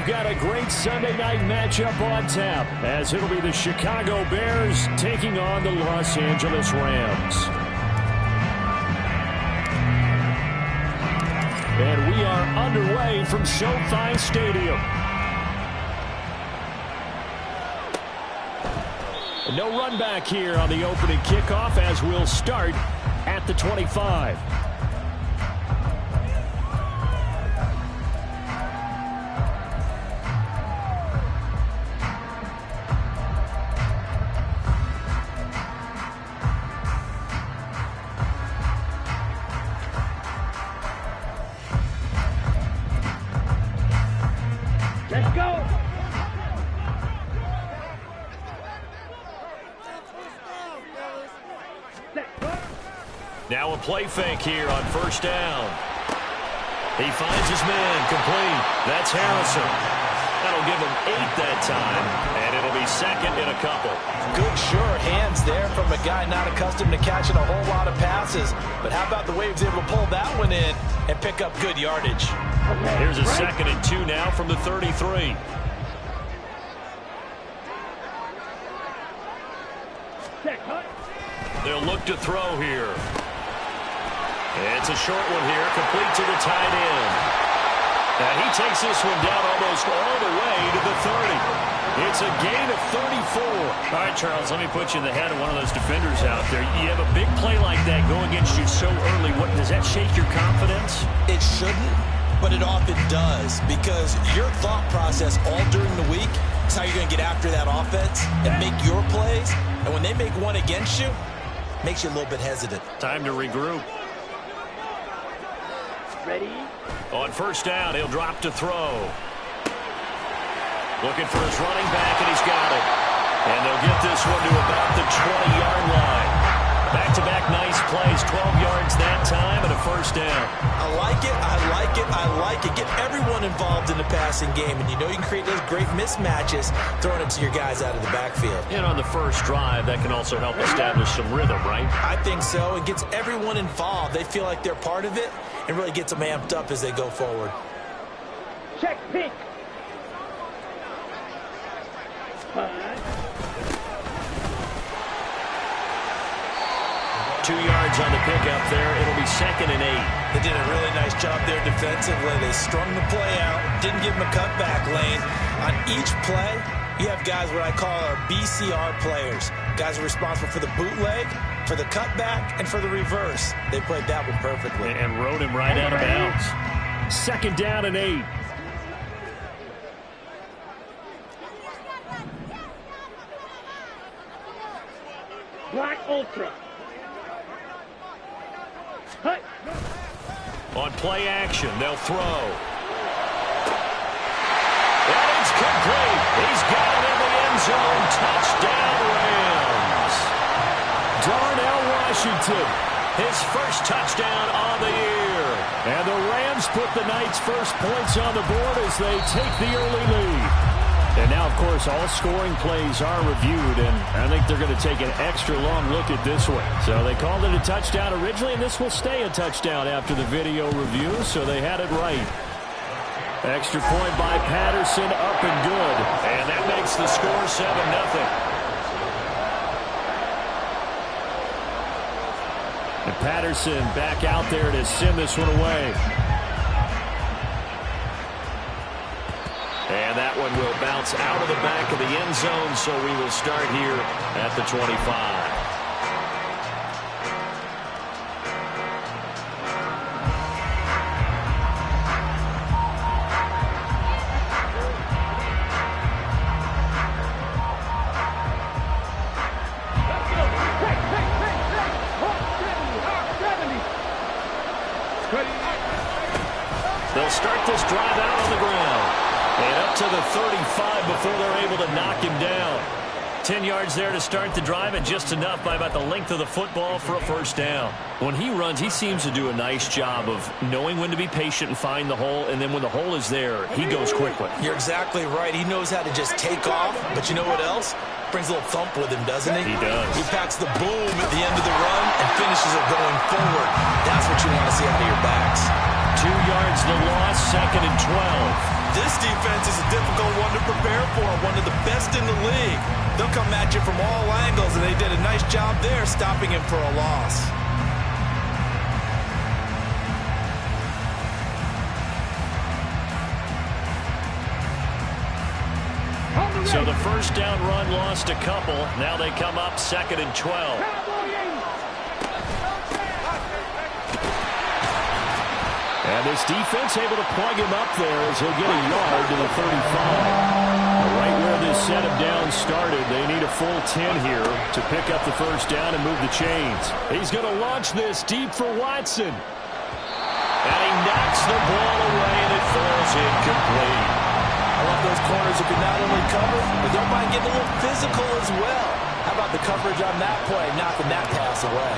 got a great Sunday night matchup on tap, as it'll be the Chicago Bears taking on the Los Angeles Rams. And we are underway from SoFi Stadium. No run back here on the opening kickoff, as we'll start at the 25. Let's go! Now a play fake here on first down. He finds his man, complete. That's Harrison. That'll give him 8 that time, and it'll be second in a couple. Good sure hands there from a guy not accustomed to catching a whole lot of passes. But how about the way he was able to pull that one in and pick up good yardage? Here's a 2nd and 2 now from the 33. They'll look to throw here. It's a short one here, complete to the tight end. Now he takes this one down almost all the way to the 30. It's a gain of 34. All right, Charles, let me put you in the head of one of those defenders out there. You have a big play like that go against you so early. What, does that shake your confidence? It shouldn't, but it often does, because your thought process all during the week is how you're going to get after that offense and make your plays. And when they make one against you, it makes you a little bit hesitant. Time to regroup. Ready? On first down, he'll drop to throw. Looking for his running back, and he's got it. And they'll get this one to about the 20-yard line. Back-to-back nice plays, 12 yards that time, and a first down. I like it, I like it, I like it. Get everyone involved in the passing game, and you know you can create those great mismatches throwing it to your guys out of the backfield. And on the first drive, that can also help establish some rhythm, right? I think so. It gets everyone involved. They feel like they're part of it, and really gets them amped up as they go forward. Check pink. 2 yards on the pickup there. It'll be 2nd and 8. They did a really nice job there defensively. They strung the play out, didn't give them a cutback lane. On each play, you have guys what I call our BCR players. Guys are responsible for the bootleg, for the cutback, and for the reverse. They played that one perfectly. And rode him right out of bounds. 2nd down and 8. Black Ultra. Hut. On play action, they'll throw. And it's complete. He's got it in the end zone. Touchdown, Rams. Darnell Washington, his first touchdown on the year. And the Rams put the night's first points on the board as they take the early lead. And now, of course, all scoring plays are reviewed, and I think they're going to take an extra long look at this one. So they called it a touchdown originally, and this will stay a touchdown after the video review, so they had it right. Extra point by Patterson, up and good. And that makes the score 7-0. And Patterson back out there to send this one away. And that one will bounce out of the back of the end zone, so we will start here at the 25. They'll start this drive out on the ground. And up to the 35 before they're able to knock him down. 10 yards there to start the drive, and just enough by about the length of the football for a first down. When he runs, he seems to do a nice job of knowing when to be patient and find the hole, and then when the hole is there, he goes quickly. You're exactly right. He knows how to just take off, but you know what else? Brings a little thump with him, doesn't he? He does. He packs the boom at the end of the run and finishes it going forward. That's what you want to see out of your backs. 2 yards the loss, 2nd and 12. This defense is a for him, one of the best in the league. They'll come at you from all angles, and they did a nice job there stopping him for a loss. So the first down run lost a couple. Now they come up 2nd and 12. And this defense able to plug him up there as he'll get a yard to the 35. Right where this set of downs started, they need a full 10 here to pick up the first down and move the chains. He's going to launch this deep for Watson. And he knocks the ball away, and it falls incomplete. I love those corners who can not only cover, but don't mind getting a little physical as well. How about the coverage on that play, knocking that pass away?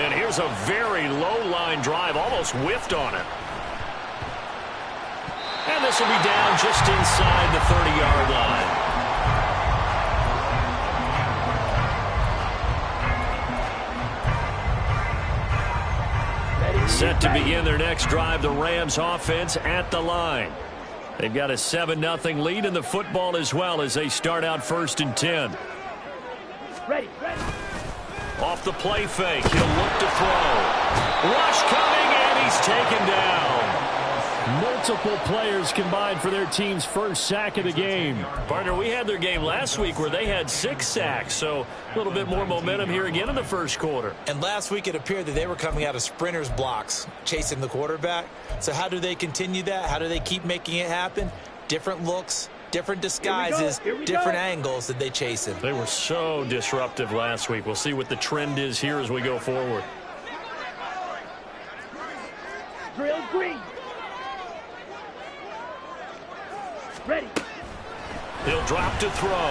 And here's a very low-line drive, almost whiffed on it. And this will be down just inside the 30-yard line. Set to begin their next drive, the Rams offense at the line. They've got a 7-0 lead in the football as well as they start out 1st and 10. Ready. Off the play fake, he'll look to throw. Rush coming, and he's taken down. Multiple players combined for their team's first sack of the game. Partner, we had their game last week where they had 6 sacks, so a little bit more momentum here again in the first quarter. And last week it appeared that they were coming out of sprinters blocks, chasing the quarterback. So how do they continue that? How do they keep making it happen? Different looks, different disguises, different angles that they chase him. They were so disruptive last week. We'll see what the trend is here as we go forward. Drill green. Ready. He'll drop to throw.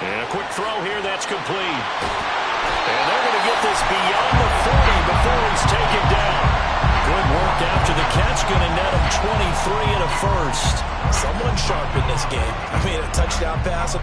And a quick throw here, that's complete. And they're going to get this beyond the 40 before he's taken down. Good work after the catch, going to net him 23 and a first. Someone sharp in this game. I mean, a touchdown pass.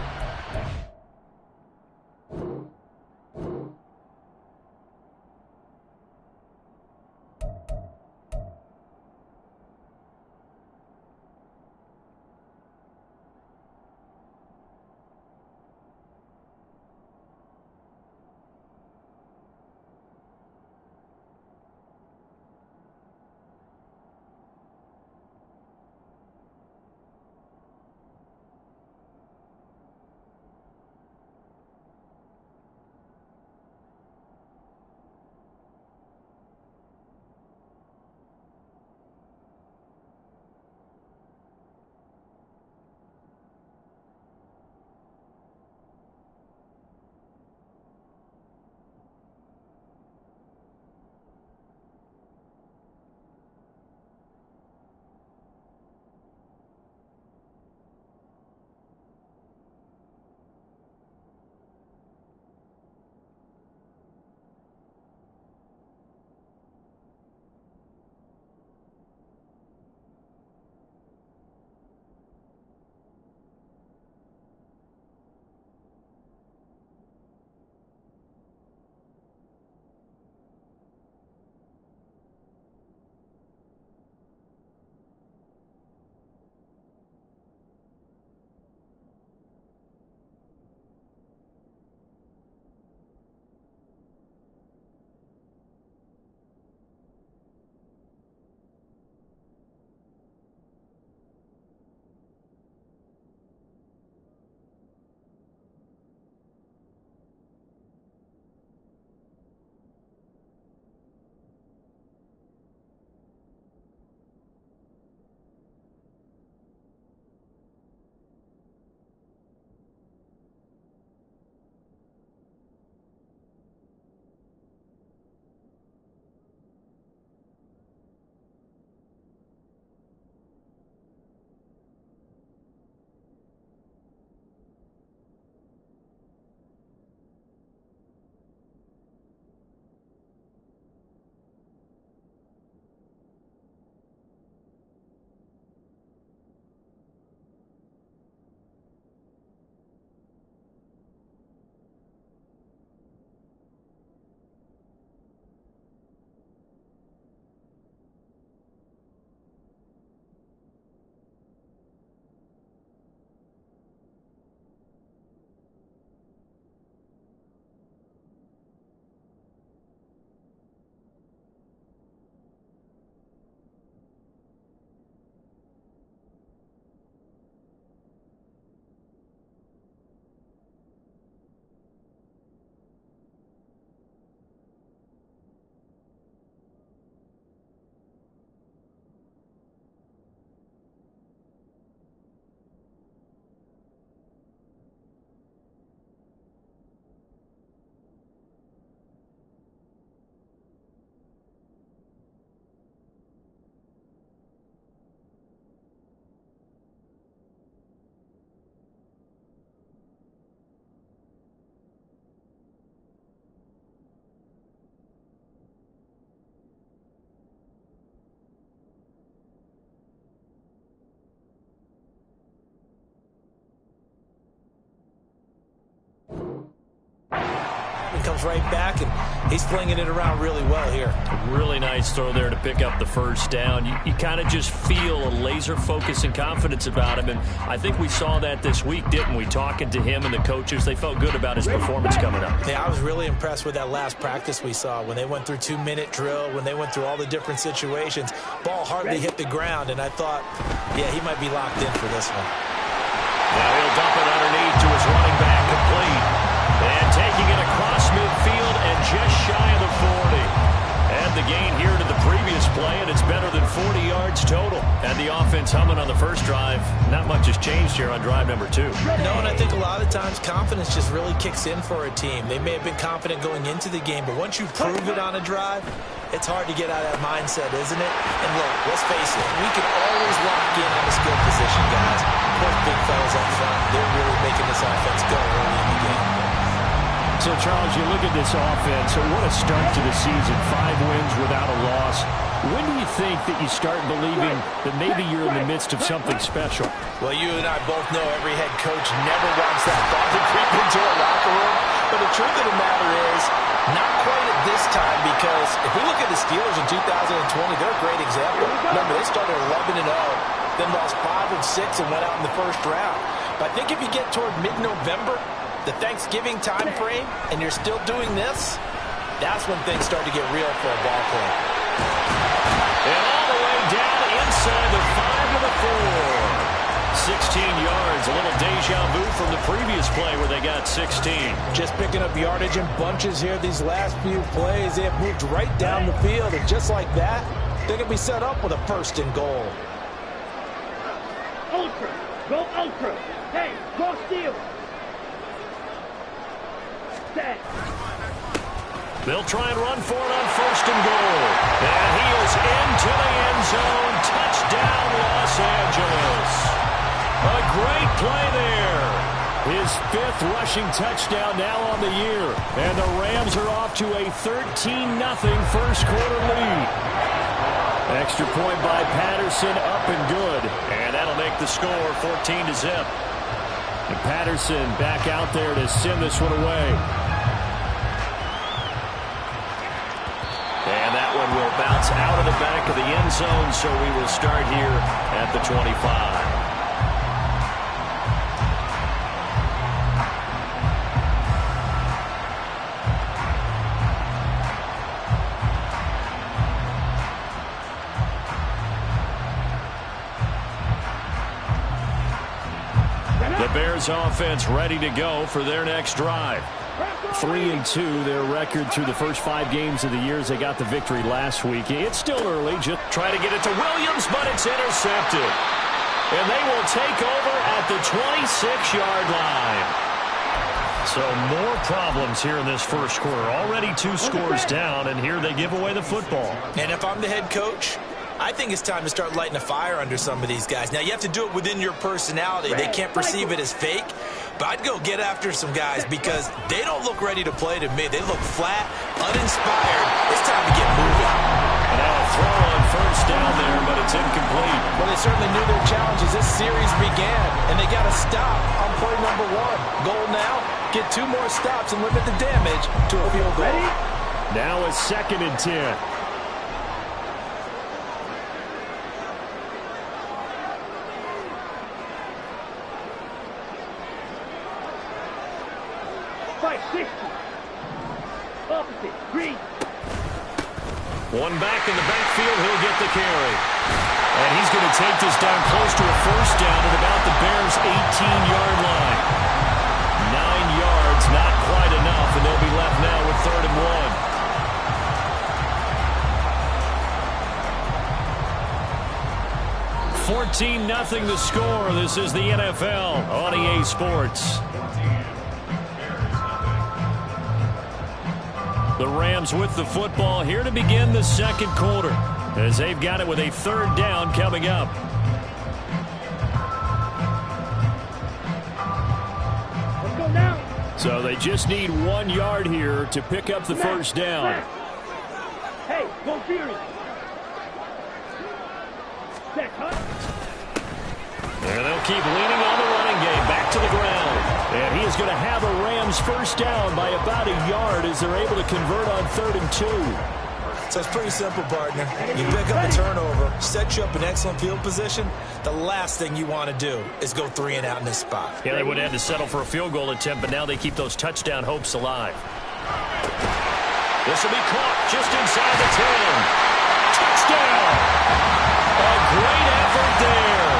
comes right back, and he's flinging it around really well here. Really nice throw there to pick up the first down. You kind of just feel a laser focus and confidence about him, and I think we saw that this week, didn't we? Talking to him and the coaches, they felt good about his performance coming up. Yeah, I was really impressed with that last practice we saw when they went through 2-minute drill, when they went through all the different situations. Ball hardly hit the ground, and I thought, yeah, he might be locked in for this one. Now he'll dump it underneath to his running back, complete. And taking it across midfield and just shy of the 40. And the gain here to the previous play, and it's better than 40 yards total. And the offense humming on the first drive. Not much has changed here on drive number 2. No, and I think a lot of times confidence just really kicks in for a team. They may have been confident going into the game, but once you prove it on a drive, it's hard to get out of that mindset, isn't it? And look, let's face it, we can always lock in on a skill position, guys. Those big fellas up front, they're really making this offense go early in the game. So, Charles, you look at this offense, so what a start to the season. 5 wins without a loss. When do you think that you start believing that maybe you're in the midst of something special? Well, you and I both know every head coach never wants that thought to creep into a locker room. But the truth of the matter is, not quite at this time, because if we look at the Steelers in 2020, they're a great example. Remember, they started 11-0, then lost 5 of 6 and went out in the first round. But I think if you get toward mid-November, the Thanksgiving time frame, and you're still doing this, that's when things start to get real for a ball club. And all the way down inside the 5 to the 4. 16 yards, a little deja vu from the previous play where they got 16. Just picking up yardage in bunches here these last few plays. They have moved right down the field, and just like that, they're going to be set up with a 1st and goal. Ultra. Go ultra. Hey, go steal. Set. They'll try and run for it on 1st and goal. And he is into the end zone. Touchdown, Los Angeles. A great play there. His 5th rushing touchdown now on the year. And the Rams are off to a 13-0 first quarter lead. Extra point by Patterson, up and good. And that'll make the score 14-0. And Patterson back out there to send this one away. And that one will bounce out of the back of the end zone, so we will start here at the 25. The Bears offense ready to go for their next drive. 3-2, their record through the first 5 games of the year as they got the victory last week. It's still early. Just try to get it to Williams, but it's intercepted. And they will take over at the 26-yard line. So more problems here in this first quarter. Already 2 scores down, and here they give away the football. And if I'm the head coach, I think it's time to start lighting a fire under some of these guys. Now, you have to do it within your personality. They can't perceive it as fake. But I'd go get after some guys because they don't look ready to play to me. They look flat, uninspired. It's time to get moving. And now a throw on 1st down there, but it's incomplete. Well, they certainly knew their challenge as this series began, and they got to stop on play number 1. Goal now, get 2 more stops and limit the damage to a field goal. Ready? Now a 2nd and 10. Opposite. Green. One back in the backfield. He'll get the carry. And he's going to take this down close to a 1st down at about the Bears' 18-yard line. 9 yards, not quite enough, and they'll be left now with 3rd and 1. 14-0 the score. This is the NFL on EA Sports. The Rams with the football here to begin the 2nd quarter as they've got it with a 3rd down coming up. Let's go now. So they just need 1 yard here to pick up the 1st down. Hey, go Fury. Set, huh? And they'll keep leaning on the running game. Back to the ground. And he is going to have a Rams first down by about a yard as they're able to convert on 3rd and 2. So it's pretty simple, partner. You pick up a turnover, set you up in excellent field position. The last thing you want to do is go 3 and out in this spot. Yeah, they would have had to settle for a field goal attempt, but now they keep those touchdown hopes alive. This will be caught just inside the 10. Touchdown! A great effort there.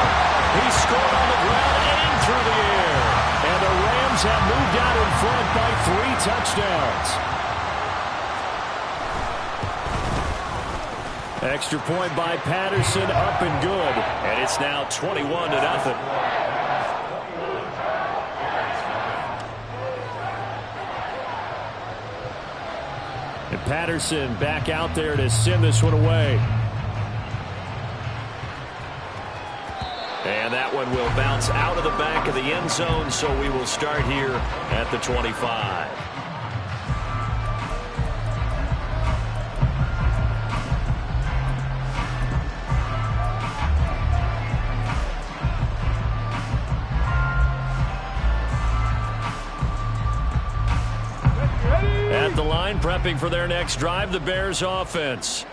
He scored on the ground and through the air. And the Rams have moved out in front by 3 touchdowns. Extra point by Patterson, up and good. And it's now 21-0. And Patterson back out there to send this one away. And that one will bounce out of the back of the end zone, so we will start here at the 25. At the line, prepping for their next drive, the Bears offense.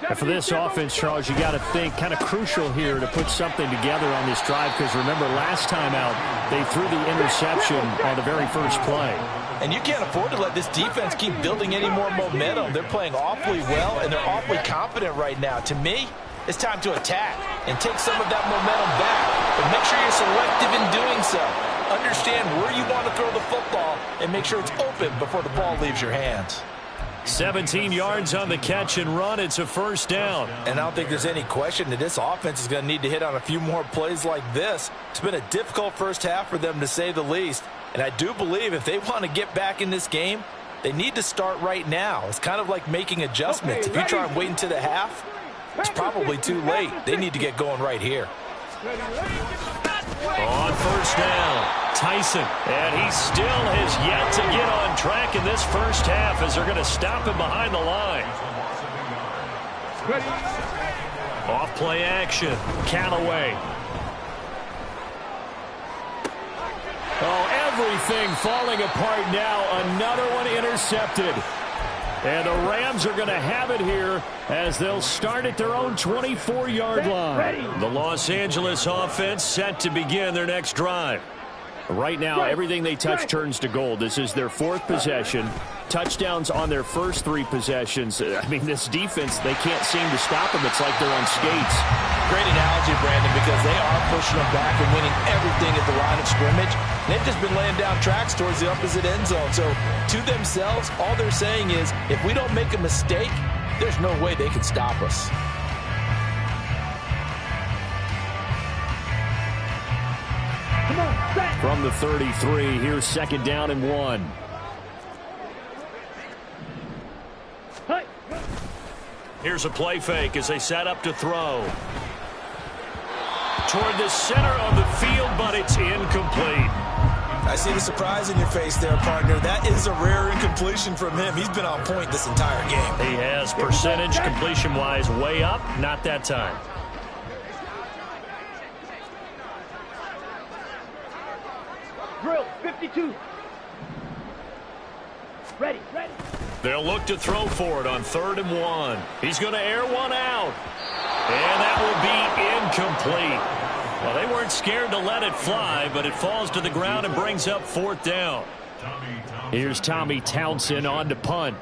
And for this offense, Charles, you got to think kind of crucial here to put something together on this drive, because remember last time out they threw the interception on the very first play. And you can't afford to let this defense keep building any more momentum. They're playing awfully well, and they're awfully confident right now. To me, it's time to attack and take some of that momentum back. But make sure you're selective in doing so. Understand where you want to throw the football and make sure it's open before the ball leaves your hands. 17 yards on the catch and run. It's a first down. And I don't think there's any question that this offense is going to need to hit on a few more plays like this. It's been a difficult first half for them, to say the least. And I do believe if they want to get back in this game, they need to start right now. It's kind of like making adjustments. If you try and wait until the half, it's probably too late. They need to get going right here. On first down, Tyson. And he still has yet to get on track in this first half as they're going to stop him behind the line. Off play action, Callaway. Oh, everything falling apart now. Another one intercepted. And the Rams are going to have it here as they'll start at their own 24-yard line. The Los Angeles offense set to begin their next drive. Right now, everything they touch turns to gold. This is their 4th possession. Touchdowns on their first 3 possessions. I mean, this defense, they can't seem to stop them. It's like they're on skates. Great analogy, Brandon, because they are pushing them back and winning everything at the line of scrimmage. They've just been laying down tracks towards the opposite end zone. So, to themselves, all they're saying is, if we don't make a mistake, there's no way they can stop us. From the 33, here's 2nd down and 1. Here's a play fake as they set up to throw. Toward the center of the field, but it's incomplete. I see the surprise in your face there, partner. That is a rare incompletion from him. He's been on point this entire game. He has percentage completion-wise way up, not that time. Drill, 52. Ready. They'll look to throw for it on 3rd and 1. He's going to air one out. And that will be incomplete. Well, they weren't scared to let it fly, but it falls to the ground and brings up 4th down. Here's Tommy Townsend on to punt.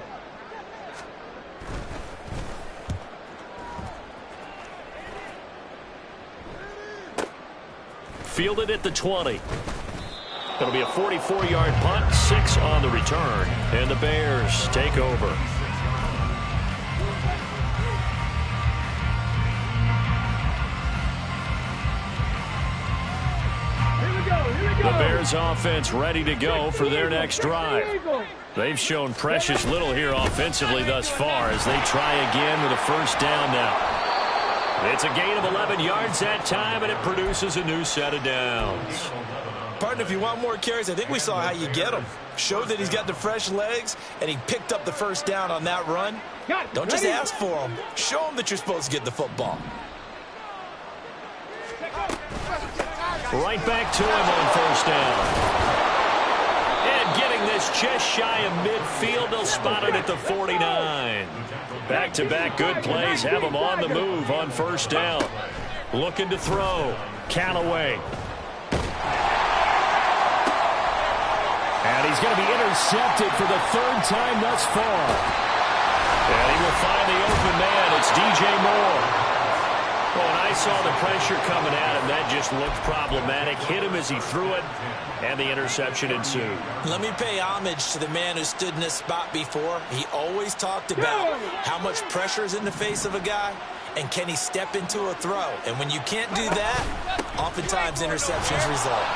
Fielded at the 20. It'll be a 44-yard punt, 6 on the return, and the Bears take over. Here we go. The Bears offense ready to go for their next drive. They've shown precious little here offensively thus far as they try again with a first down now. It's a gain of 11 yards that time, and it produces a new set of downs. Partner, if you want more carries, I think we saw how you get him. Showed that he's got the fresh legs, and he picked up the first down on that run. Don't just ask for him. Show him that you're supposed to get the football. Right back to him on first down. this just shy of midfield. They'll spot it at the 49. Back-to-back good plays have them on the move on first down. Looking to throw. Callaway. And he's going to be intercepted for the third time thus far. And he will find the open man. It's DJ Moore. Well, when I saw the pressure coming at him, that just looked problematic. Hit him as he threw it, and the interception ensued. Let me pay homage to the man who stood in this spot before. He always talked about how much pressure is in the face of a guy, and can he step into a throw. And when you can't do that, oftentimes interceptions result.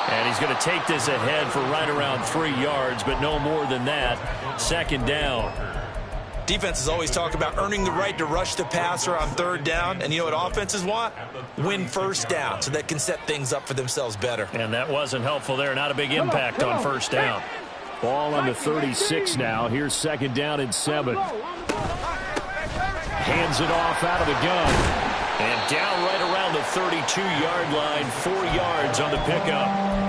And he's going to take this ahead for right around 3 yards, but no more than that. Second down. Defenses always talk about earning the right to rush the passer on third down. And you know what offenses want? Win first down so they can set things up for themselves better. And that wasn't helpful there. Not a big impact on first down. Ball on the 36 now. Here's second down and 7. Hands it off out of the gun. And down right around the 32-yard line. 4 yards on the pickup.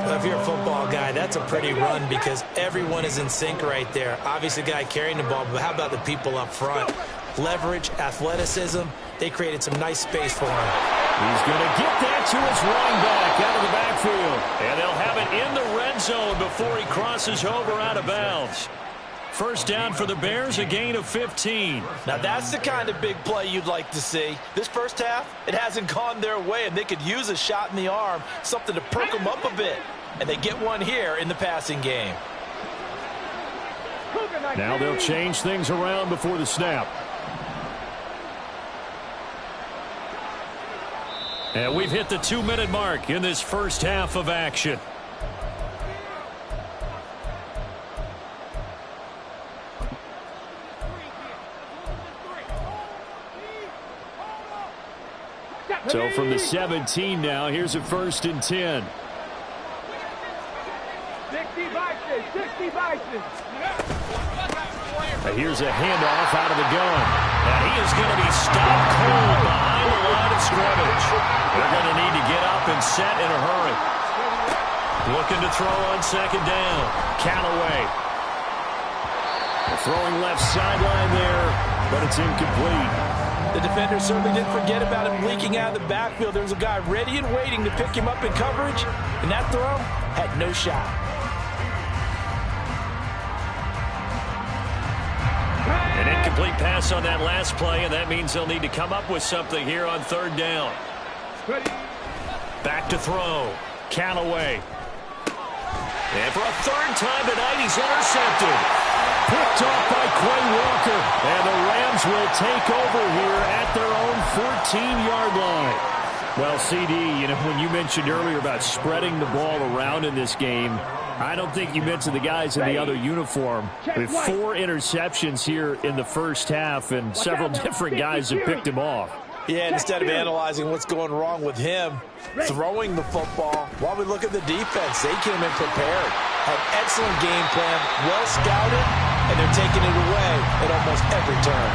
Well, if you're a football guy, that's a pretty run because everyone is in sync right there. Obviously, the guy carrying the ball, but how about the people up front? Leverage, athleticism, they created some nice space for him. He's going to get that to his running back out of the backfield. And they'll have it in the red zone before he crosses over out of bounds. First down for the Bears, a gain of 15. Now, that's the kind of big play you'd like to see. This first half, it hasn't gone their way, and they could use a shot in the arm, something to perk them up a bit. And they get one here in the passing game. Now they'll change things around before the snap. And we've hit the 2-minute mark in this first half of action. So from the 17 now, here's a 1st and 10. 60 Bison. Here's a handoff out of the gun. And he is going to be stopped cold behind the line of scrimmage. They're going to need to get up and set in a hurry. Looking to throw on second down. Callaway. Throwing left sideline there, but it's incomplete. The defender certainly didn't forget about him leaking out of the backfield. There was a guy ready and waiting to pick him up in coverage, and that throw had no shot. An incomplete pass on that last play, and that means they'll need to come up with something here on third down. Back to throw. Callaway. And for a third time tonight, he's intercepted. Picked off by Quay Walker. And the Rams will take over here at their own 14-yard line. Well, CD, you know, when you mentioned earlier about spreading the ball around in this game, I don't think you mentioned the guys in the other uniform. With 4 interceptions here in the first half, and several different guys have picked him off. Yeah, instead of analyzing what's going wrong with him, throwing the football, while we look at the defense, they came in prepared. Had excellent game plan, well scouted, and they're taking it away at almost every turn.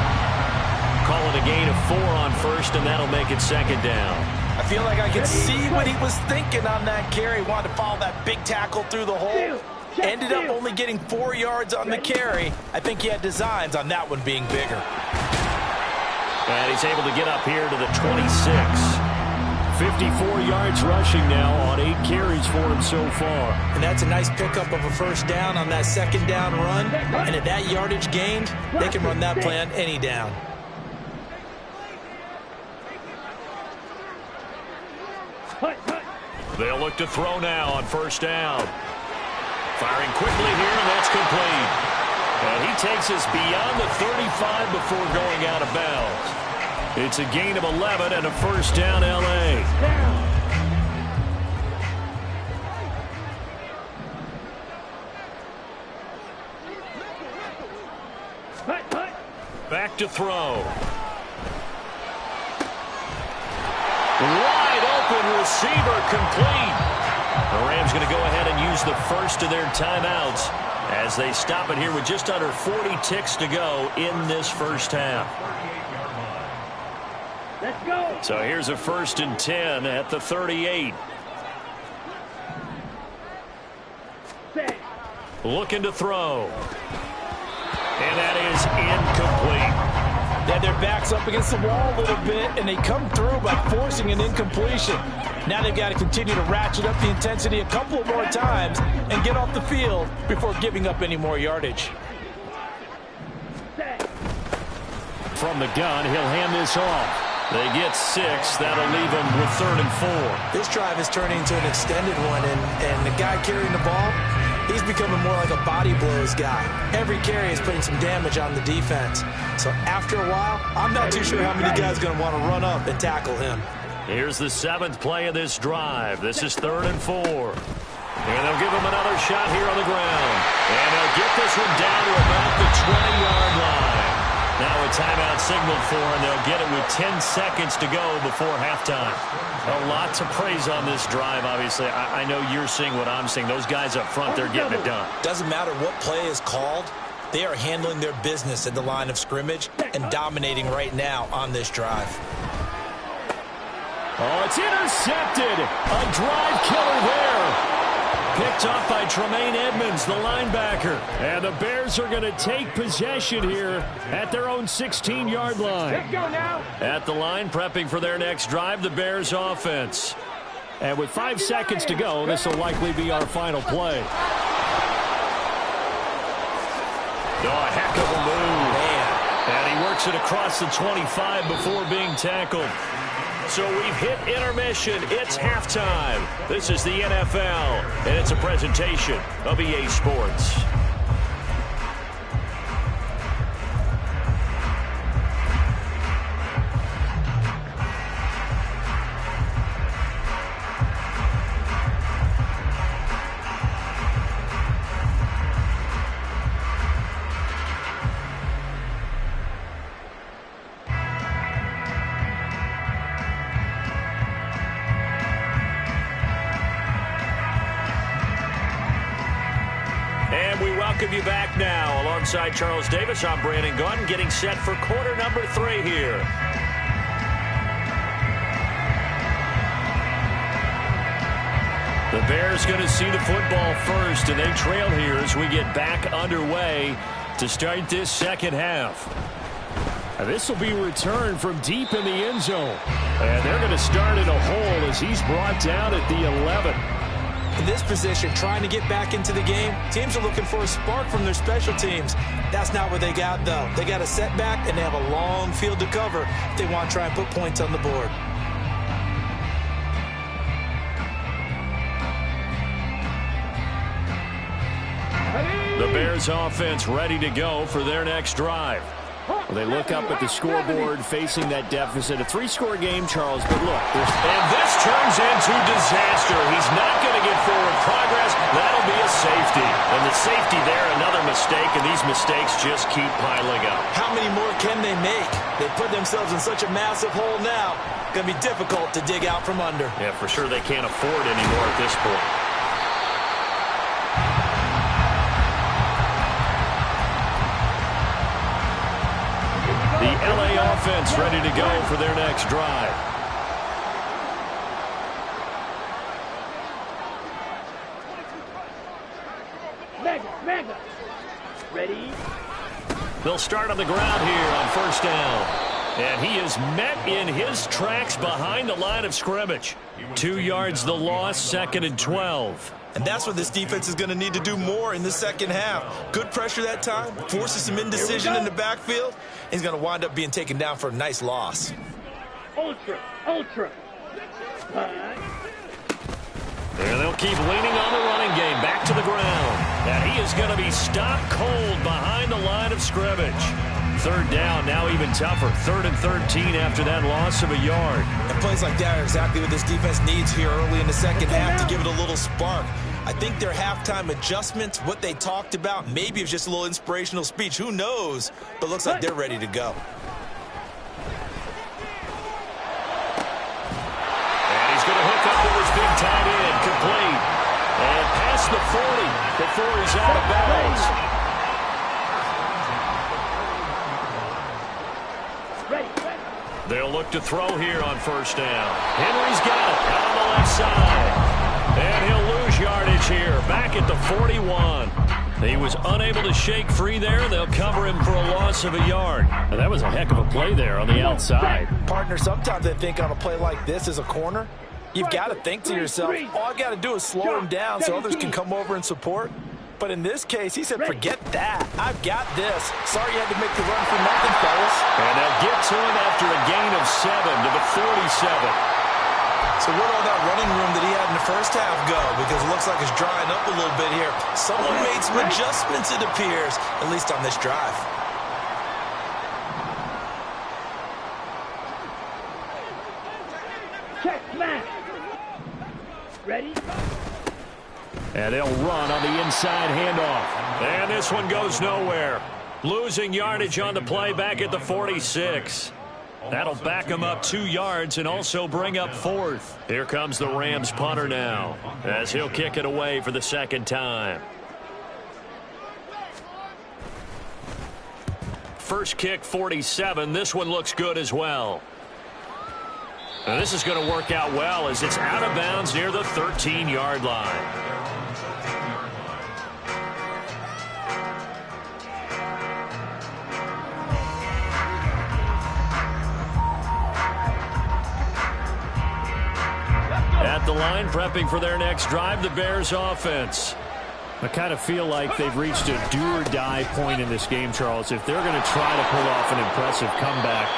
Calling a gain of 4 on first, and that'll make it second down. I feel like I can see what he was thinking on that carry. Wanted to follow that big tackle through the hole. Ended up only getting 4 yards on the carry. I think he had designs on that one being bigger. And he's able to get up here to the 26. 54 yards rushing now on 8 carries for him so far. And that's a nice pickup of a first down on that second down run. And at that yardage gained, they can run that play on any down. They'll look to throw now on first down. Firing quickly here, and that's complete. And he takes us beyond the 35 before going out of bounds. It's a gain of 11 and a first down, L.A. Back to throw. Wide open receiver complete. The Rams going to go ahead and use the first of their timeouts as they stop it here with just under 40 ticks to go in this first half. Let's go. So here's a 1st and 10 at the 38. looking to throw. And that is incomplete. They had their backs up against the wall a little bit, and they come through by forcing an incompletion. Now they've got to continue to ratchet up the intensity a couple of more times and get off the field before giving up any more yardage. From the gun, he'll hand this off. They get 6. That'll leave them with 3rd and 4. This drive is turning into an extended one, and the guy carrying the ball, he's becoming more like a body blows guy. Every carry is putting some damage on the defense. So after a while, I'm not too sure how many guys are going to want to run up and tackle him. Here's the 7th play of this drive. This is 3rd and 4. And they'll give him another shot here on the ground. And they'll get this one down to about the 20-yard line. Now a timeout signaled for, and they'll get it with 10 seconds to go before halftime. A lot to praise on this drive, obviously. I know you're seeing what I'm seeing. Those guys up front, they're getting it done. Doesn't matter what play is called. They are handling their business at the line of scrimmage and dominating right now on this drive. Oh, it's intercepted. A drive killer there. Picked off by Tremaine Edmonds, the linebacker. And the Bears are going to take possession here at their own 16-yard line. Let's go now. At the line, prepping for their next drive, the Bears offense. And with 5 seconds to go, this will likely be our final play. Oh, a heck of a move. Man. And he works it across the 25 before being tackled. So we've hit intermission. It's halftime. This is the NFL, and it's a presentation of EA Sports. Welcome you back now. Alongside Charles Davis, I'm Brandon Gunn, getting set for quarter number 3 here. The Bears going to see the football first, and they trail here as we get back underway to start this second half. And this will be returned from deep in the end zone. And they're going to start in a hole as he's brought down at the 11. In this position, trying to get back into the game, teams are looking for a spark from their special teams. That's not what they got, though. They got a setback, and they have a long field to cover if they want to try and put points on the board. The Bears offense ready to go for their next drive. Well, they look up at the scoreboard facing that deficit. A 3-score game, Charles, but look. And this turns into disaster. He's not going to get forward progress. That'll be a safety. And the safety there, another mistake, and these mistakes just keep piling up. How many more can they make? They put themselves in such a massive hole now. Going to be difficult to dig out from under. Yeah, for sure they can't afford anymore at this point. The LA offense ready to go for their next drive. Mega. Ready? They'll start on the ground here on first down. And he is met in his tracks behind the line of scrimmage. 2 yards the loss, 2nd and 12. And that's what this defense is going to need to do more in the second half. Good pressure that time, forces some indecision in the backfield. He's going to wind up being taken down for a nice loss. Ultra. And they'll keep leaning on the running game. Back to the ground. And he is going to be stopped cold behind the line of scrimmage. 3rd down, now even tougher. 3rd and 13 after that loss of a yard. And plays like that are exactly what this defense needs here early in the second half to give it a little spark. I think their halftime adjustments, what they talked about, maybe it's just a little inspirational speech. Who knows? But looks like they're ready to go. And he's going to hook up with his big tight end, complete. And past the 40 before he's out of bounds. They'll look to throw here on first down. Henry's got it out on the left side. And he'll lose yardage here, back at the 41. He was unable to shake free there. They'll cover him for a loss of a yard. Now, that was a heck of a play there on the outside. Partner, sometimes I think on a play like this as a corner, you've got to think to yourself, all I've got to do is slow him down so others can come over and support. But in this case, he said, forget that. I've got this. Sorry you had to make the run for nothing, fellas. And they'll get to him after a gain of 7 to the 47. So where'd all that running room that he had in the first half go? Because it looks like it's drying up a little bit here. Someone made some adjustments, it appears, at least on this drive. Check, smash. Ready? And they'll run on the inside handoff. And this one goes nowhere. Losing yardage on the play back at the 46. That'll back him up 2 yards and also bring up 4th. Here comes the Rams punter now as he'll kick it away for the second time. First kick, 47. This one looks good as well. Now this is going to work out well as it's out of bounds near the 13-yard line. At the line, prepping for their next drive, the Bears offense. I kind of feel like they've reached a do-or-die point in this game, Charles. If they're going to try to pull off an impressive comeback,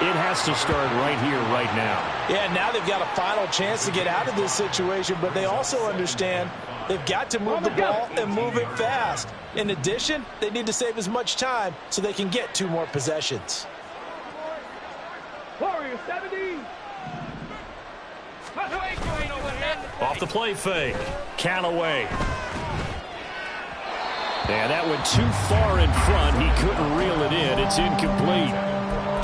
it has to start right here, right now. Yeah, now they've got a final chance to get out of this situation, but they also understand they've got to move the ball and move it fast. In addition, they need to save as much time so they can get 2 more possessions. Warrior 70. Off the play fake. Callaway. And that went too far in front. He couldn't reel it in. It's incomplete.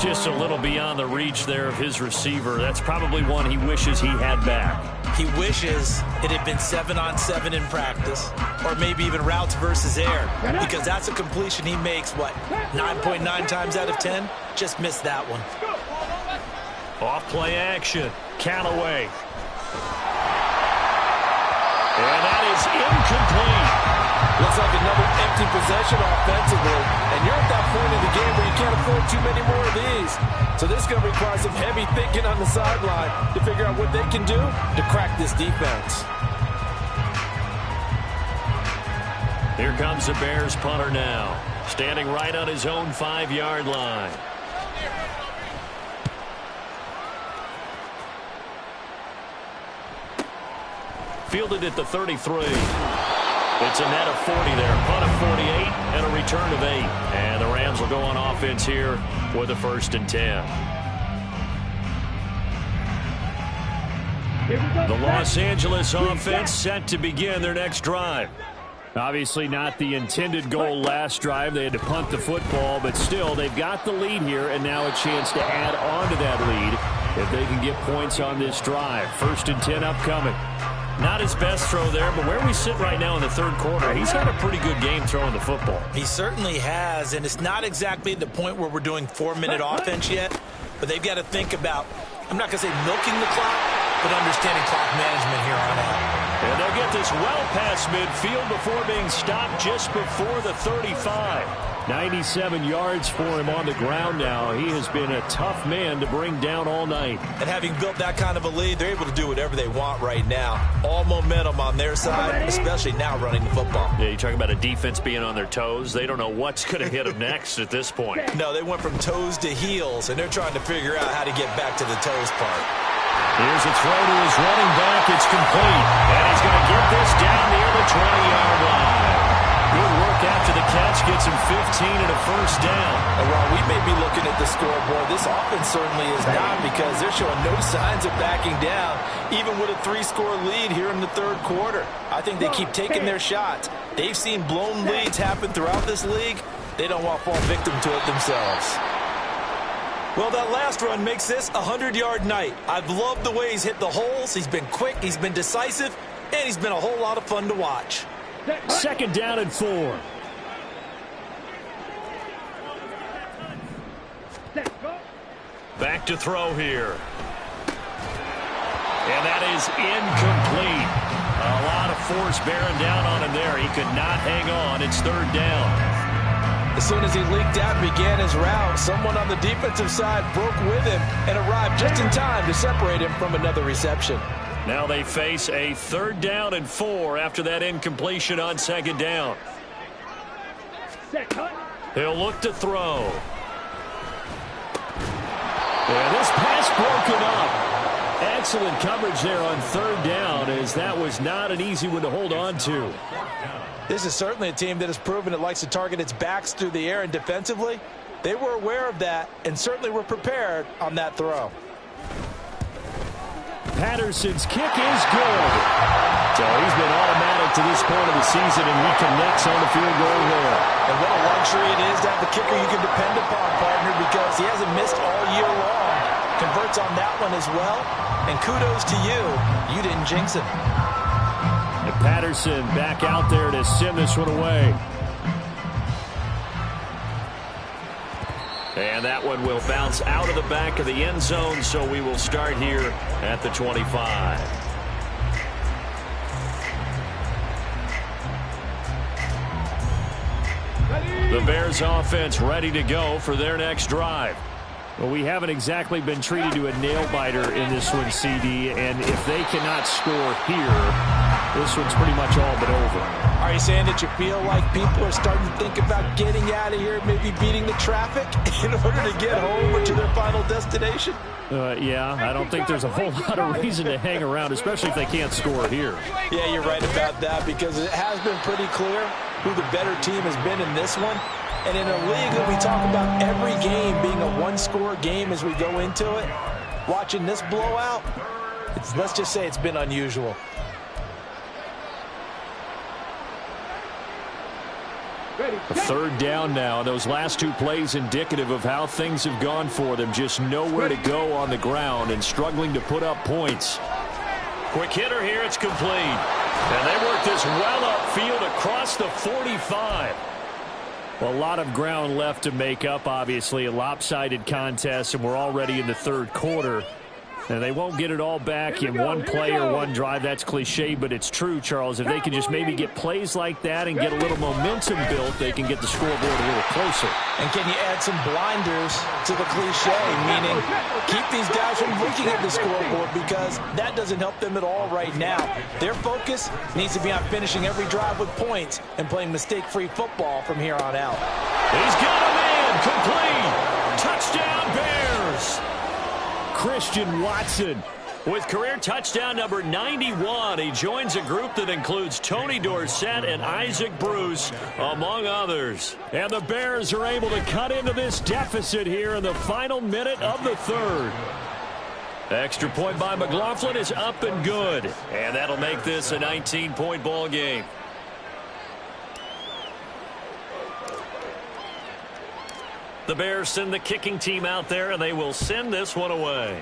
Just a little beyond the reach there of his receiver. That's probably one he wishes he had back. He wishes it had been 7-on-7 in practice, or maybe even routes versus air, because that's a completion he makes, 9.9 times out of 10? Just missed that one. Off play action. Callaway. And that is incomplete. Looks like another empty possession offensively, and you're at that point in the game where you can't afford too many more of these. So this is going to require some heavy thinking on the sideline to figure out what they can do to crack this defense. Here comes the Bears punter now, standing right on his own 5-yard line. Fielded at the 33. It's a net of 40 there. Punt of 48 and a return of 8. And the Rams will go on offense here with a 1st and 10. The Los Angeles offense set to begin their next drive. Obviously not the intended goal last drive. They had to punt the football, but still they've got the lead here and now a chance to add on to that lead if they can get points on this drive. 1st and 10 upcoming. Not his best throw there, but where we sit right now in the 3rd quarter, he's had a pretty good game throwing the football. He certainly has, and it's not exactly the point where we're doing 4-minute offense yet, but they've got to think about, I'm not going to say milking the clock, but understanding clock management here on out. And they'll get this well past midfield before being stopped just before the 35. 97 yards for him on the ground now. He has been a tough man to bring down all night. And having built that kind of a lead, they're able to do whatever they want right now. All momentum on their side, especially now running the football. Yeah, you talk about a defense being on their toes. They don't know what's going to hit them next at this point. No, they went from toes to heels, and they're trying to figure out how to get back to the toes part. Here's a throw to his running back. It's complete. And he's going to get this down near the 20-yard line. Good work after the catch. Gets him 15 and a 1st down. And while we may be looking at the scoreboard, this offense certainly is not, because they're showing no signs of backing down, even with a 3-score lead here in the 3rd quarter. I think they keep taking their shots. They've seen blown leads happen throughout this league. They don't want to fall victim to it themselves. Well, that last run makes this a 100-yard night. I've loved the way he's hit the holes. He's been quick, he's been decisive, and he's been a whole lot of fun to watch. 2nd down and 4. Back to throw here. And that is incomplete. A lot of force bearing down on him there. He could not hang on. It's third down. As soon as he leaked out and began his route, someone on the defensive side broke with him and arrived just in time to separate him from another reception. Now they face a 3rd down and 4 after that incompletion on 2nd down. He'll look to throw. And this pass broken up. Excellent coverage there on 3rd down, as that was not an easy one to hold on to. This is certainly a team that has proven it likes to target its backs through the air, and defensively, they were aware of that and certainly were prepared on that throw. Patterson's kick is good. So he's been automatic to this point of the season, and he connects on the field goal there. And what a luxury it is to have a kicker you can depend upon, partner, because he hasn't missed all year long. Converts on that one as well, and kudos to you. You didn't jinx it. And Patterson back out there to send this one away. And that one will bounce out of the back of the end zone, so we will start here at the 25. The Bears offense ready to go for their next drive. Well, we haven't exactly been treated to a nail-biter in this one, CD, and if they cannot score here, this one's pretty much all but over. Are you saying that you feel like people are starting to think about getting out of here, maybe beating the traffic in order to get home or to their final destination? Yeah, I don't think there's a whole lot of reason to hang around, especially if they can't score here. Yeah, you're right about that, because it has been pretty clear who the better team has been in this one. And in a league that we talk about every game being a one-score game as we go into it, watching this blowout, let's just say it's been unusual. A 3rd down now. Those last 2 plays indicative of how things have gone for them. Just nowhere to go on the ground and struggling to put up points. Quick hitter here. It's complete. And they work this well upfield across the 45. Well, a lot of ground left to make up, obviously. A lopsided contest, and we're already in the 3rd quarter. And they won't get it all back in one play or one drive. That's cliche, but it's true, Charles. If they can just maybe get plays like that and get a little momentum built, they can get the scoreboard a little closer. And can you add some blinders to the cliche, meaning keep these guys from looking at the scoreboard, because that doesn't help them at all right now. Their focus needs to be on finishing every drive with points and playing mistake-free football from here on out. He's got a man complete. Touchdown, Bears. Christian Watson with career touchdown number 91. He joins a group that includes Tony Dorsett and Isaac Bruce, among others. And the Bears are able to cut into this deficit here in the final minute of the 3rd. Extra point by McLaughlin is up and good. And that'll make this a 19-point ball game. The Bears send the kicking team out there, and they will send this one away.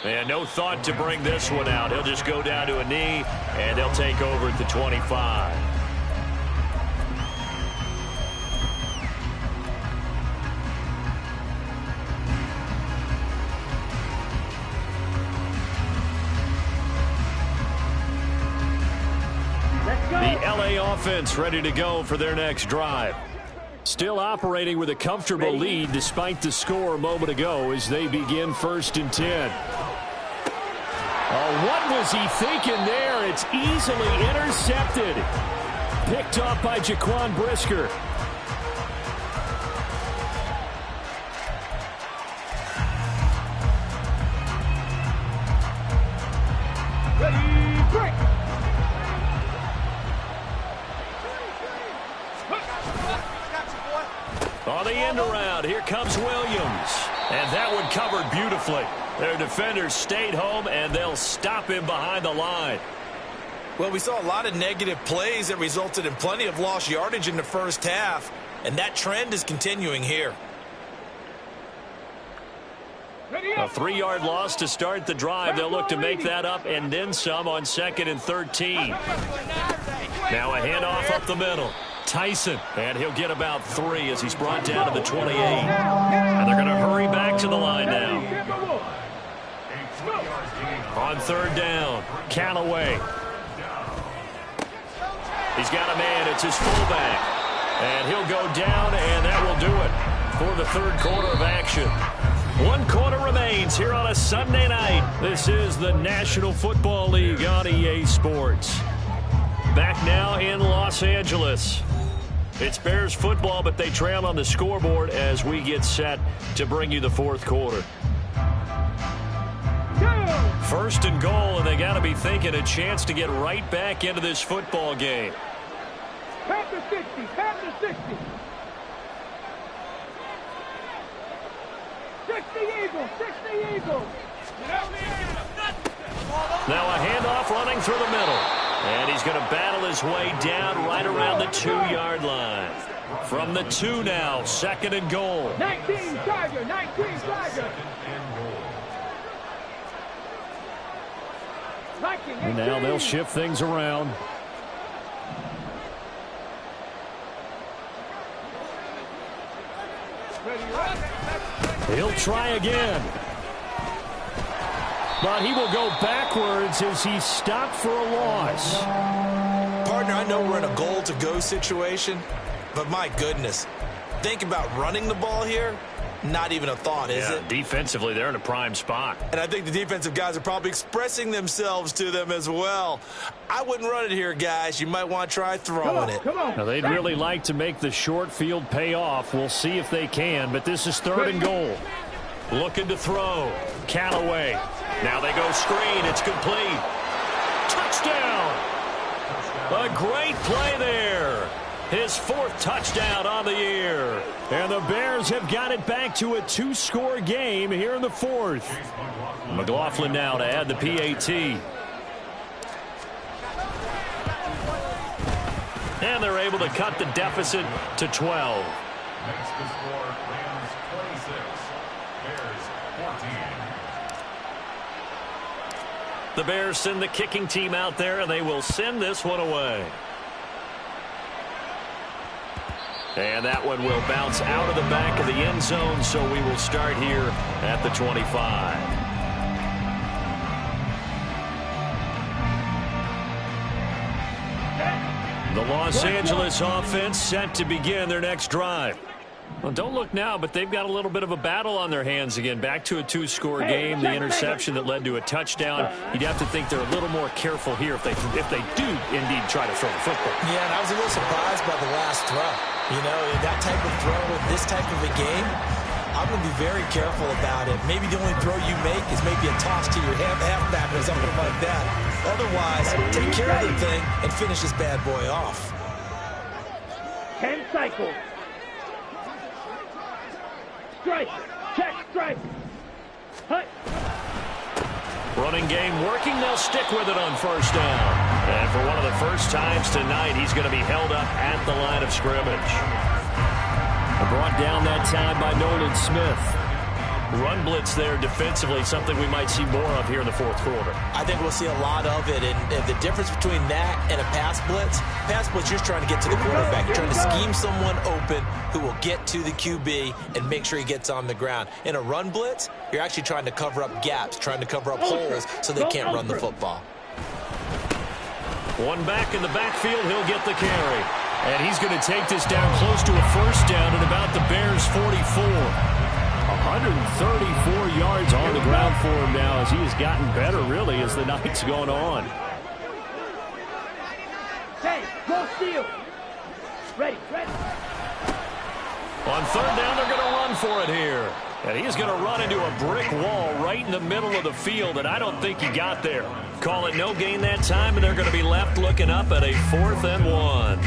And no thought to bring this one out. He'll just go down to a knee, and they'll take over at the 25. The LA offense ready to go for their next drive. Still operating with a comfortable lead despite the score a moment ago as they begin 1st and 10. Oh, what was he thinking there? It's easily intercepted. Picked off by Jaquan Brisker. Ready, break. On the end around, here comes Williams. And that one covered beautifully. Their defenders stayed home, and they'll stop him behind the line. Well, we saw a lot of negative plays that resulted in plenty of lost yardage in the first half, and that trend is continuing here. A 3-yard loss to start the drive. They'll look to make that up and then some on 2nd and 13. Now a handoff up the middle. Tyson, and he'll get about 3 as he's brought down to the 28. And they're going to hurry back to the line now. On third down, Callaway. He's got a man. It's his fullback. And he'll go down, and that will do it for the third quarter of action. 1 quarter remains here on a Sunday night. This is the National Football League on EA Sports. Back now in Los Angeles. It's Bears football, but they trail on the scoreboard as we get set to bring you the fourth quarter. First and goal, and they got to be thinking a chance to get right back into this football game. Pass to 60, pass to 60. 60 Eagles, 60 Eagles. Now a handoff running through the middle. And he's going to battle his way down right around the 2-yard line. From the 2 now, second and goal. 19 Tiger, 19 Tiger. And now they'll shift things around. He'll try again. But he will go backwards as he's stopped for a loss. Partner, I know we're in a goal-to-go situation, but my goodness, think about running the ball here. Not even a thought, is it? Defensively, they're in a prime spot. And I think the defensive guys are probably expressing themselves to them as well. I wouldn't run it here, guys. You might want to try throwing it. Come on. Now, they'd really like to make the short field pay off. We'll see if they can, but this is third and goal. Looking to throw. Callaway. Now they go screen. It's complete. Touchdown. A great play there. His 4th touchdown on the year. And the Bears have got it back to a 2-score game here in the 4th. McLaughlin now to add the PAT. And they're able to cut the deficit to 12. Makes the score Rams 26, Bears 14. The Bears send the kicking team out there, and they will send this one away. And that one will bounce out of the back of the end zone, so we will start here at the 25. The Los Angeles offense set to begin their next drive. Well, don't look now, but they've got a little bit of a battle on their hands again. Back to a 2-score game. The interception that led to a touchdown. You'd have to think they're a little more careful here if they do indeed try to throw the football. Yeah, and I was a little surprised by the last throw. You know, that type of throw in this type of a game, I'm going to be very careful about it. Maybe the only throw you make is maybe a toss to your halfback or something like that. Otherwise, take care of the thing and finish this bad boy off. 10 cycles. Strike. Check. Strike. Hut. Running game working. They'll stick with it on first down. And for one of the first times tonight, he's going to be held up at the line of scrimmage. Brought down that time by Nolan Smith. Run blitz there defensively, something we might see more of here in the fourth quarter. I think we'll see a lot of it, and the difference between that and a pass blitz, you're just trying to get to the quarterback. You're trying to scheme someone open who will get to the QB and make sure he gets on the ground. In a run blitz, you're actually trying to cover up gaps, trying to cover up holes so they can't run the football. One back in the backfield, he'll get the carry. And he's going to take this down close to a first down at about the Bears' 44. 134 yards on the ground for him now as he has gotten better, really, as the night's gone on. Hey, go steal. Ready. On third down, they're going to run for it here. And he's going to run into a brick wall right in the middle of the field, and I don't think he got there. Call it no gain that time, and they're going to be left looking up at a 4th and 1.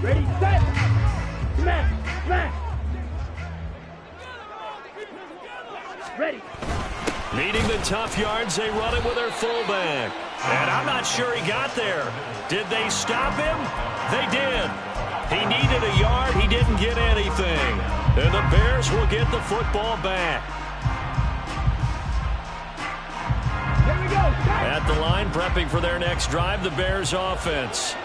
Ready, set. Smash. Ready. Needing the tough yards, they run it with their fullback. And I'm not sure he got there. Did they stop him? They did. He needed a yard. He didn't get anything. And the Bears will get the football back. Here we go. At the line, prepping for their next drive, the Bears offense.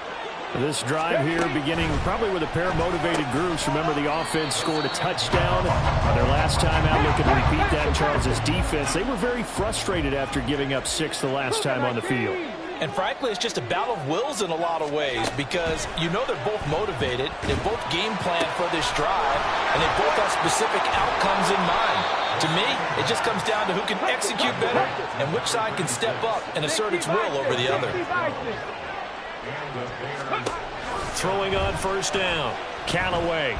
This drive here beginning probably with a pair of motivated groups. Remember, the offense scored a touchdown on their last time out. Looking to repeat that in Charles' defense. They were very frustrated after giving up 6 the last time on the field. And frankly, it's just a battle of wills in a lot of ways because you know they're both motivated, they both game plan for this drive, and they both have specific outcomes in mind. To me, it just comes down to who can execute better and which side can step up and assert its will over the other. Throwing on first down, Callaway.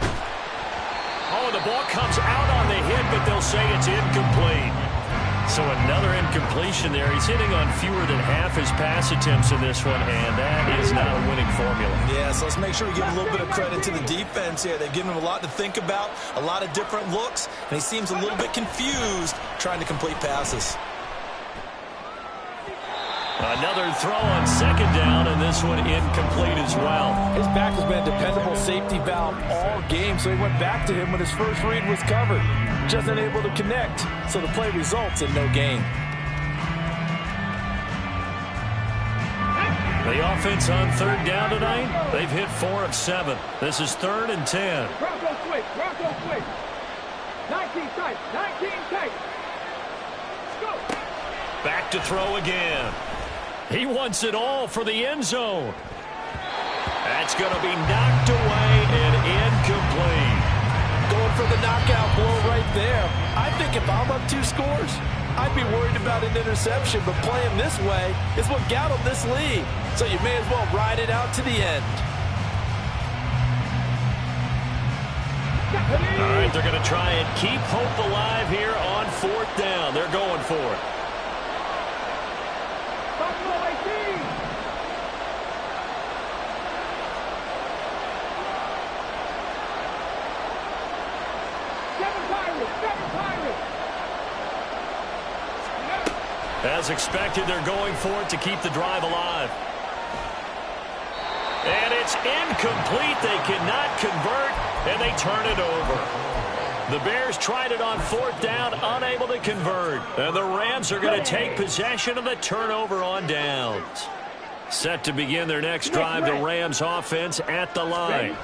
Oh, the ball comes out on the hit, but they'll say it's incomplete. So another incompletion there. He's hitting on fewer than half his pass attempts in this one, and that is not a winning formula. Yeah, so let's make sure we give a little bit of credit to the defense here. They've given him a lot to think about, a lot of different looks, and he seems a little bit confused trying to complete passes. Another throw on second down, and this one incomplete as well. His back has been a dependable safety valve all game, so he went back to him when his first read was covered. Just unable to connect, so the play results in no gain. The offense on third down tonight, they've hit 4 of 7. This is 3rd and 10. Bronco switch, Bronco switch. 19 tight, 19 tight. Go. Back to throw again. He wants it all for the end zone. That's going to be knocked away and incomplete. Going for the knockout blow right there. I think if I'm up 2 scores, I'd be worried about an interception, but playing this way is what got him this lead. So you may as well ride it out to the end. All right, they're going to try and keep hope alive here on 4th down. They're going for it. As expected, they're going for it to keep the drive alive. And it's incomplete. They cannot convert, and they turn it over. The Bears tried it on 4th down, unable to convert. And the Rams are going to take possession of the turnover on downs. Set to begin their next drive, the Rams offense at the line.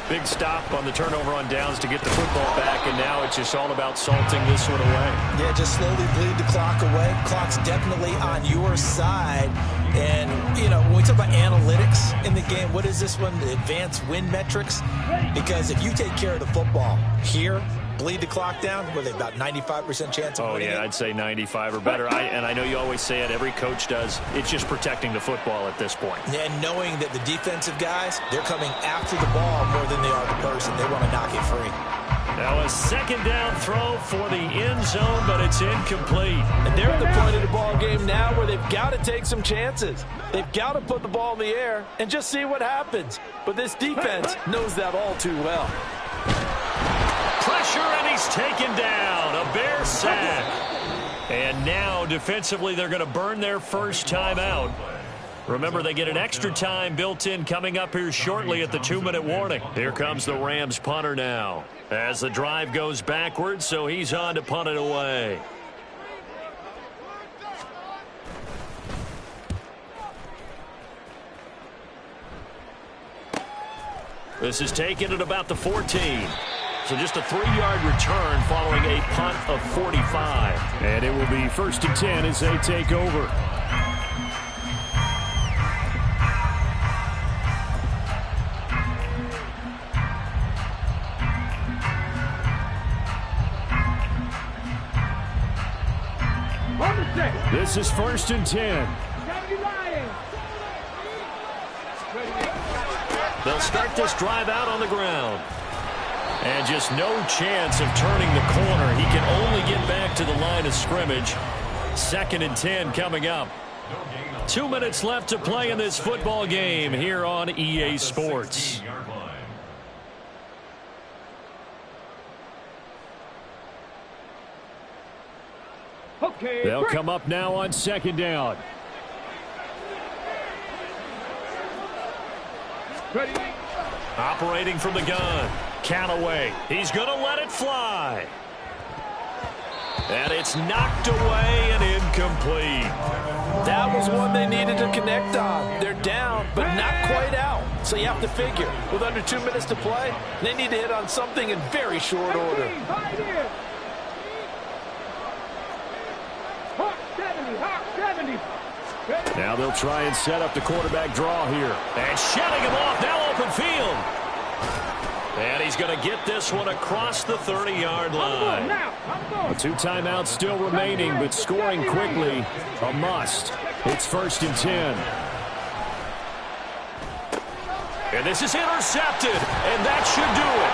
Big stop on the turnover on downs to get the football back, and now it's just all about salting this one away. Yeah, just slowly bleed the clock away. Clock's definitely on your side. And, you know, when we talk about analytics in the game, what is this one? The advanced win metrics? Because if you take care of the football here, bleed the clock down, were they about 95% chance of winning it? I'd say 95 or better. And I know you always say it, every coach does. It's just protecting the football at this point. And knowing that the defensive guys, they're coming after the ball more than they are the person. They want to knock it free. Now a second down throw for the end zone, but it's incomplete. And they're at the point of the ball game now where they've got to take some chances. They've got to put the ball in the air and just see what happens. But this defense knows that all too well. Pressure, and he's taken down. A Bear sack. And now, defensively, they're going to burn their first time out. Remember, they get an extra time built in coming up here shortly at the 2-minute warning. Here comes the Rams punter now. As the drive goes backwards, so he's on to punt it away. This is taken at about the 14. So just a 3-yard return following a punt of 45. And it will be 1st and 10 as they take over. This is 1st and 10. They'll start this drive out on the ground. And just no chance of turning the corner. He can only get back to the line of scrimmage. 2nd and 10 coming up. 2 minutes left to play in this football game here on EA Sports. They'll come up now on 2nd down. Operating from the gun. Callaway. He's going to let it fly. And it's knocked away and incomplete. That was one they needed to connect on. They're down, but not quite out. So you have to figure, with under 2 minutes to play, they need to hit on something in very short order. Now they'll try and set up the quarterback draw here. And shutting him off, now open field. And he's going to get this one across the 30-yard line. 2 timeouts still remaining, but scoring quickly, a must. It's 1st and 10. And this is intercepted, and that should do it.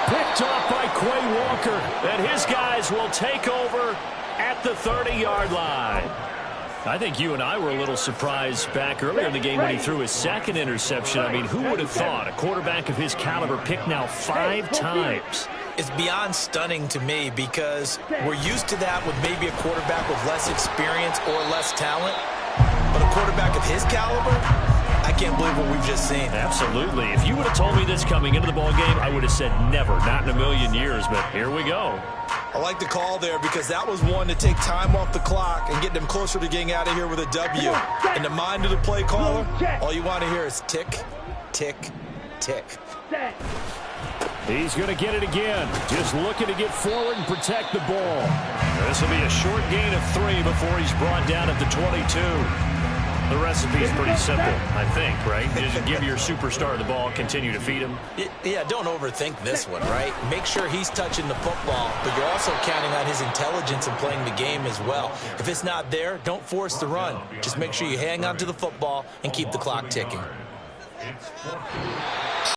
Picked off by Quay Walker, and his guys will take over at the 30-yard line. I think you and I were a little surprised back earlier in the game when he threw his 2nd interception. I mean, who would have thought a quarterback of his caliber picked now 5 times? It's beyond stunning to me because we're used to that with maybe a quarterback with less experience or less talent. But a quarterback of his caliber, I can't believe what we've just seen. Absolutely. If you would have told me this coming into the ballgame, I would have said never, not in a million years, but here we go. I like the call there because that was one to take time off the clock and get them closer to getting out of here with a W. In the mind of the play caller, all you want to hear is tick, tick, tick. He's going to get it again. Just looking to get forward and protect the ball. This will be a short gain of 3 before he's brought down at the 22. The recipe is pretty simple, I think, right? Just give your superstar the ball, continue to feed him. Yeah, don't overthink this one, right? Make sure he's touching the football, but you're also counting on his intelligence in playing the game as well. If it's not there, don't force the run. Just make sure you hang on to the football and keep the clock ticking. It's